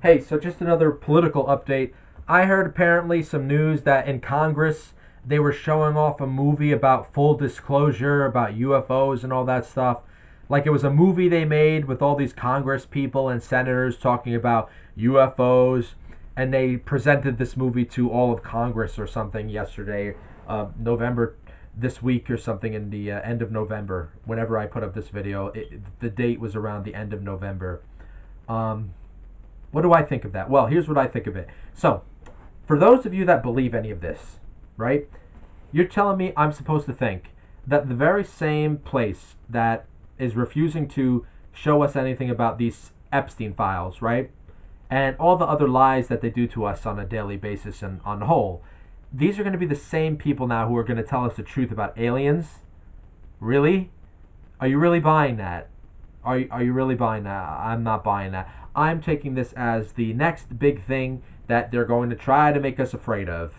Hey, so just another political update. I heard apparently some news that in Congress they were showing off a movie about full disclosure about UFOs and all that stuff. Like it was a movie they made with all these Congress people and senators talking about UFOs, and they presented this movie to all of Congress or something yesterday, November, this week or something in the end of November. Whenever I put up this video, the date was around the end of November. Um, what do I think of that? Well, here's what I think of it. So, for those of you that believe any of this, right? You're telling me I'm supposed to think that the very same place that is refusing to show us anything about these Epstein files, right? And all the other lies that they do to us on a daily basis and on the whole, these are going to be the same people now who are going to tell us the truth about aliens? Really? Are you really buying that? Are you really buying that? I'm not buying that. I'm taking this as the next big thing that they're going to try to make us afraid of.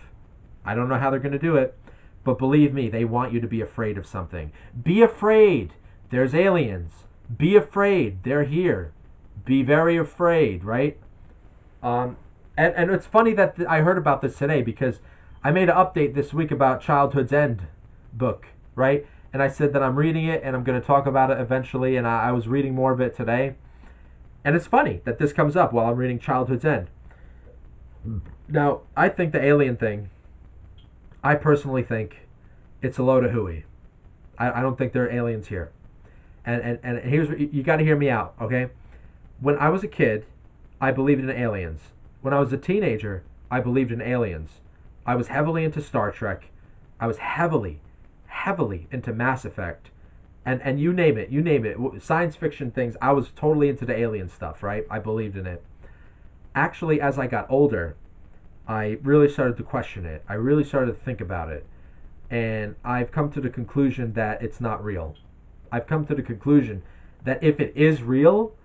I don't know how they're going to do it, but believe me, they want you to be afraid of something. Be afraid. There's aliens. Be afraid. They're here. Be very afraid, right? Um, and it's funny that I heard about this today because I made an update this week about Childhood's End book, right? And I said that I'm reading it and I'm going to talk about it eventually. And I was reading more of it today. And it's funny that this comes up while I'm reading Childhood's End. Now, I think the alien thing, I personally think it's a load of hooey. I don't think there are aliens here. And here's what you got to hear me out, okay? When I was a kid, I believed in aliens. When I was a teenager, I believed in aliens. I was heavily into Star Trek. I was heavily into Mass Effect. And you name it. Science fiction things, I was totally into the alien stuff, right? I believed in it. Actually, as I got older, I really started to question it. I really started to think about it. And I've come to the conclusion that it's not real. I've come to the conclusion that if it is real,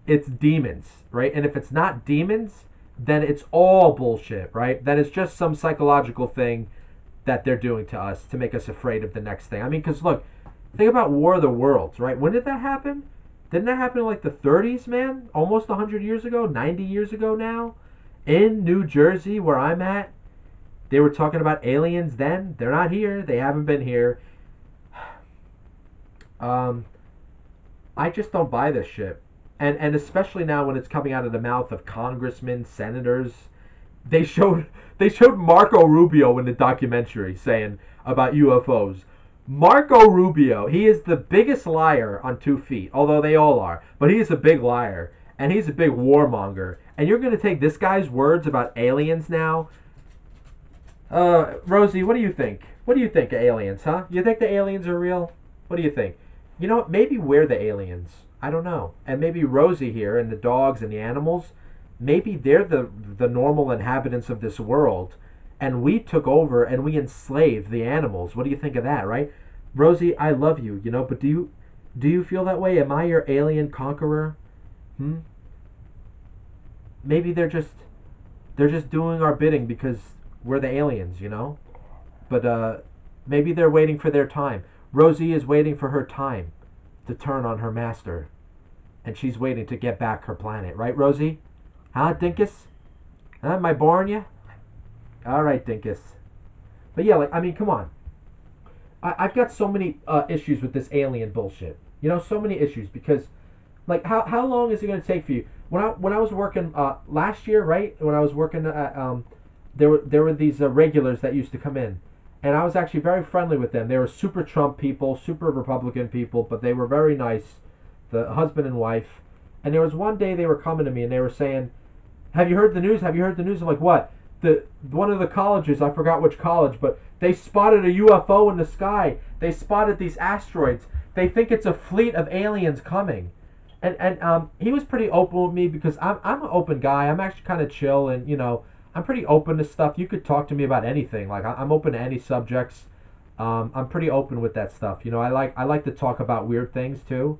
it's demons, right? And if it's not demons, then it's all bullshit, right? Then it's just some psychological thing that they're doing to us to make us afraid of the next thing. I mean, because look, think about War of the Worlds, right? When did that happen? Didn't that happen in like the 30s, man? Almost 100 years ago, 90 years ago now? In New Jersey, where I'm at, they were talking about aliens then. They're not here. They haven't been here. Um, I just don't buy this shit. And especially now when it's coming out of the mouth of congressmen, senators. They showed they showed Marco Rubio in the documentary saying about UFOs. Marco Rubio, he is the biggest liar on 2 feet, although they all are. But he is a big liar, and he's a big warmonger. And you're going to take this guy's words about aliens now? Rosie, what do you think? What do you think of aliens, huh? You think the aliens are real? What do you think? You know what? Maybe we're the aliens. I don't know. And maybe Rosie here and the dogs and the animals, maybe they're the normal inhabitants of this world, and we took over and we enslaved the animals. What do you think of that, right? Rosie, I love you, but do you feel that way? Am I your alien conqueror? Hmm? Maybe they're just doing our bidding because we're the aliens. But maybe they're waiting for their time. Rosie is waiting for her time to turn on her master, and she's waiting to get back her planet, right, Rosie? Huh, Dinkus? Huh, am I boring you? All right, Dinkus. But yeah, I mean, come on. I've got so many issues with this alien bullshit. So many issues because, how long is it going to take for you? When I was working last year, right? When I was working at there were these regulars that used to come in, and I was actually very friendly with them. They were super Trump people, super Republican people, but they were very nice, the husband and wife. And there was one day they were coming to me and they were saying, "Have you heard the news? Have you heard the news?" I'm like, "What?" The one of the colleges, I forgot which college, but they spotted a UFO in the sky. They spotted these asteroids. They think it's a fleet of aliens coming. And he was pretty open with me because I'm an open guy. I'm actually kind of chill, and I'm pretty open to stuff. You could talk to me about anything. Like I'm open to any subjects. I'm pretty open with that stuff. I like to talk about weird things too.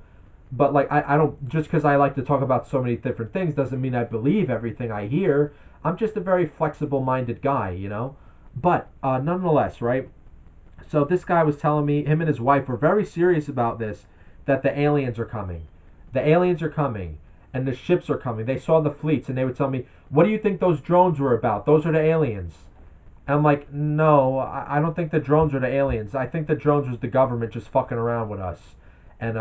But I don't, just because I like to talk about so many different things doesn't mean I believe everything I hear. I'm just a very flexible minded guy. But nonetheless, right? So this guy was telling me him and his wife were very serious about this, that the aliens are coming. The aliens are coming. and the ships are coming. They saw the fleets, and they would tell me, "What do you think those drones were about? Those are the aliens." And I'm like, "No, I don't think the drones are the aliens. I think the drones was the government just fucking around with us." And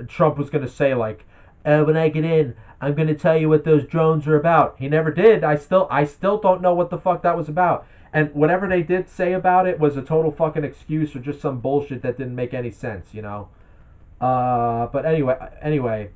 Trump was gonna say like, "When I get in, I'm gonna tell you what those drones are about." He never did. I still don't know what the fuck that was about. And whatever they did say about it was a total fucking excuse or just some bullshit that didn't make any sense, you know. But anyway,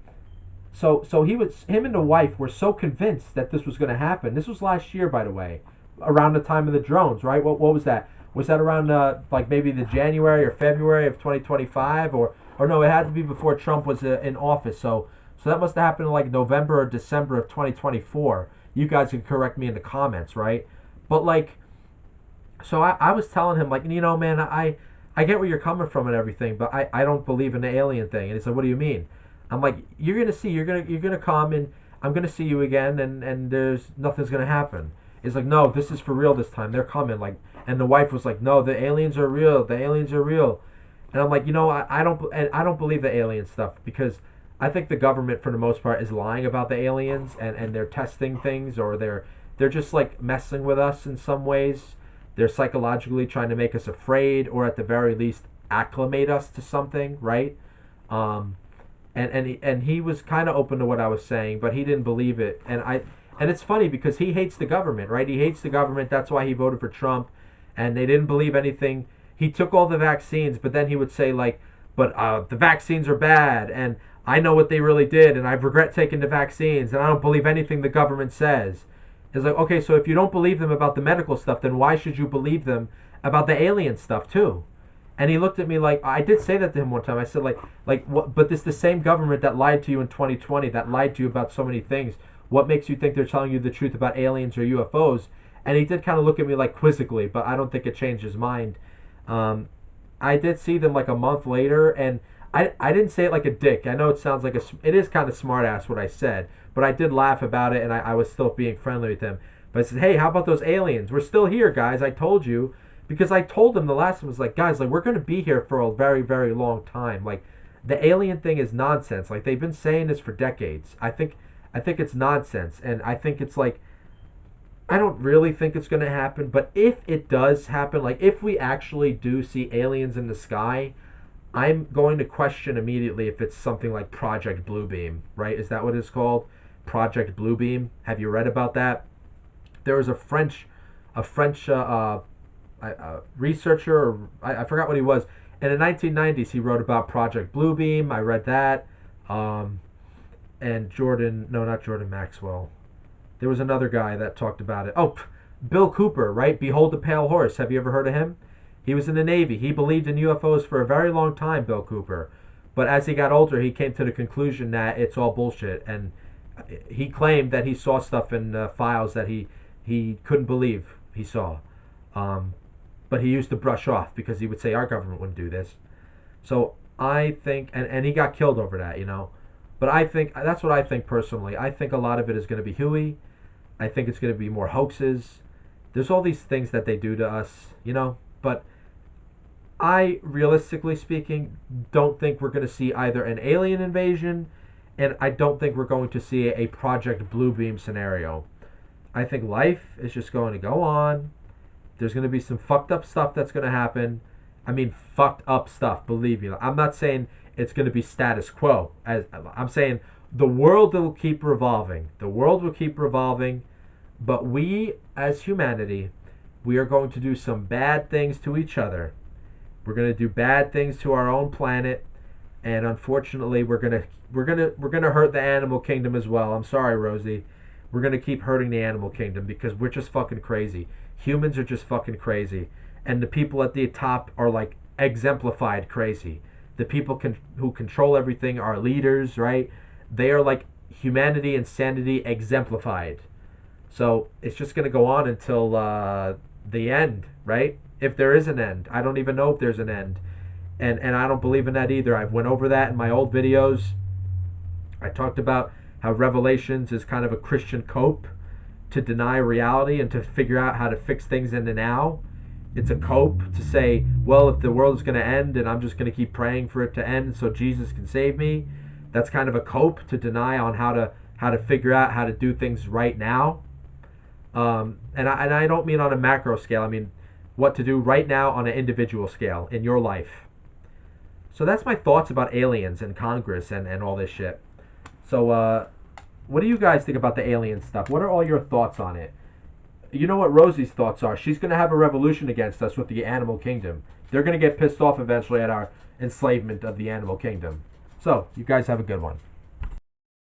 so him and the wife were so convinced that this was going to happen. This was last year, by the way, around the time of the drones, right? What was that? Was that around like maybe the January or February of 2025, or no? It had to be before Trump was in office. So that must have happened in like November or December of 2024. You guys can correct me in the comments, right? But like, so I was telling him like, man, I get where you're coming from and everything, but I don't believe in the alien thing. And he said, "What do you mean?" I'm like, you're gonna come and I'm gonna see you again, and there's nothing's gonna happen. He's like, "No, this is for real this time. They're coming." Like, and the wife was like, "No, the aliens are real. The aliens are real." And I'm like, I don't believe the alien stuff because I think the government for the most part is lying about the aliens, and they're testing things, or they're just like messing with us in some ways. They're psychologically trying to make us afraid, or at the very least acclimate us to something, right? Um, and he was kind of open to what I was saying, but he didn't believe it. And it's funny because he hates the government, right? He hates the government. That's why he voted for Trump, and they didn't believe anything. He took all the vaccines, but then he would say like, "But the vaccines are bad, and I know what they really did, and I regret taking the vaccines, and I don't believe anything the government says." It's like, okay, so if you don't believe them about the medical stuff, then why should you believe them about the alien stuff too? And he looked at me like, I did say that to him one time. I said like what? But this the same government that lied to you in 2020, that lied to you about so many things. What makes you think they're telling you the truth about aliens or UFOs? And he did kind of look at me like quizzically, but I don't think it changed his mind. Um, I did see them like a month later, and I didn't say it like a dick. I know it sounds like it is kind of smart ass what I said, but I did laugh about it, and I was still being friendly with him. But I said, "Hey, how about those aliens? We're still here, guys. I told you." Because I told them the last time was like, "Guys, like we're gonna be here for a very, very long time. Like the alien thing is nonsense. Like they've been saying this for decades. I think it's nonsense, and I think it's like I don't really think it's gonna happen. But if it does happen, like if we actually do see aliens in the sky, I'm going to question immediately if it's something like Project Bluebeam, right? Is that what it's called? Project Bluebeam. Have you read about that? There was a French researcher, or I forgot what he was. And in the 1990s, he wrote about Project Bluebeam. I read that. Um, and no, not Jordan Maxwell. There was another guy that talked about it. Oh, Bill Cooper, right? Behold the Pale Horse. Have you ever heard of him? He was in the Navy. He believed in UFOs for a very long time, Bill Cooper. But as he got older, he came to the conclusion that it's all bullshit. And he claimed that he saw stuff in files that he couldn't believe he saw. Um, but he used to brush off because he would say our government wouldn't do this. So I think, and he got killed over that, you know. But I think that's what I think personally. I think a lot of it is going to be hooey. I think it's going to be more hoaxes. There's all these things that they do to us, you know. But I, realistically speaking, don't think we're going to see either an alien invasion, and I don't think we're going to see a Project Bluebeam scenario. I think life is just going to go on. There's going to be some fucked up stuff that's going to happen. I mean, fucked up stuff, believe me. I'm not saying it's going to be status quo. I'm saying the world will keep revolving. The world will keep revolving, but we, as humanity, we are going to do some bad things to each other. We're going to do bad things to our own planet, and unfortunately, we're gonna hurt the animal kingdom as well. I'm sorry, Rosie. We're gonna keep hurting the animal kingdom because we're just fucking crazy. Humans are just fucking crazy, and the people at the top are like exemplified crazy. The people who control everything are leaders, right? They are like humanity and sanity exemplified. So it's just gonna go on until the end, right? If there is an end, I don't even know if there's an end, and I don't believe in that either. I've went over that in my old videos. I talked about how Revelations is kind of a Christian cope to deny reality and to figure out how to fix things in the now. It's a cope to say, well, if the world is going to end and I'm just going to keep praying for it to end so Jesus can save me. That's kind of a cope to deny on how to figure out how to do things right now. And I don't mean on a macro scale. I mean what to do right now on an individual scale in your life. So that's my thoughts about aliens and Congress and all this shit. So what do you guys think about the alien stuff? What are all your thoughts on it? You know what Rosie's thoughts are. She's going to have a revolution against us with the animal kingdom. They're going to get pissed off eventually at our enslavement of the animal kingdom. So, you guys have a good one.